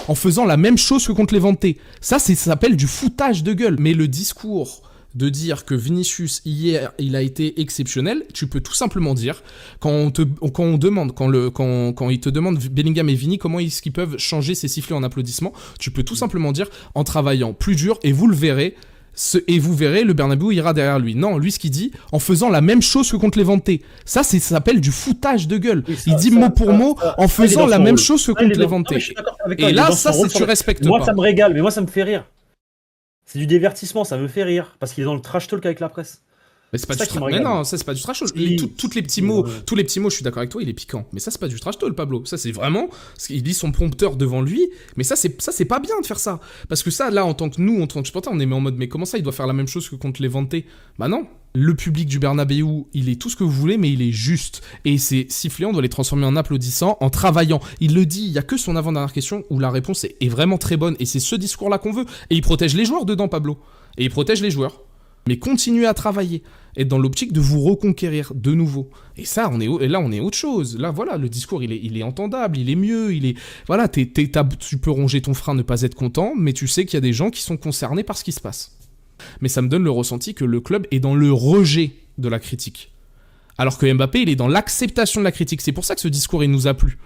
en faisant la même chose que contre les Ventés. Ça s'appelle du foutage de gueule. Mais le discours de dire que Vinicius hier il a été exceptionnel, tu peux tout simplement dire quand il te demande Bellingham et Vini comment est-ce qu'ils peuvent changer ces sifflets en applaudissements, tu peux tout simplement dire en travaillant plus dur et vous le verrez. Et vous verrez, le Bernabéu ira derrière lui. Non, lui, ce qu'il dit, en faisant la même chose que contre les Ventés. Ça s'appelle du foutage de gueule. Il dit mot pour mot, en faisant la même chose que contre les Ventés. Et là, ça, c'est tu respectes pas. Moi, ça me régale, mais moi, ça me fait rire. C'est du divertissement, ça me fait rire. Parce qu'il est dans le trash talk avec la presse. Mais c'est pas du trash. Mais non, ça c'est pas du trash talk. Tous les petits mots, je suis d'accord avec toi, il est piquant. Mais ça c'est pas du trash talk, Pablo. Ça c'est vraiment, il lit son prompteur devant lui. Mais ça c'est pas bien de faire ça. Parce que ça, là, en tant que supporters, on est en mode, mais comment ça, il doit faire la même chose que contre les Ventés? Bah non. Le public du Bernabéu, il est tout ce que vous voulez, mais il est juste. Et ces sifflets, on doit les transformer en applaudissant, en travaillant. Il le dit, il y a que son avant-dernière question où la réponse est vraiment très bonne. Et c'est ce discours-là qu'on veut. Et il protège les joueurs dedans, Pablo. Et il protège les joueurs. Mais continuez à travailler, être dans l'optique de vous reconquérir de nouveau. Et ça, on est autre chose. Là, voilà, le discours, il est entendable, il est mieux, voilà, tu peux ronger ton frein, ne pas être content, mais tu sais qu'il y a des gens qui sont concernés par ce qui se passe. Mais ça me donne le ressenti que le club est dans le rejet de la critique. Alors que Mbappé, il est dans l'acceptation de la critique. C'est pour ça que ce discours, il nous a plu.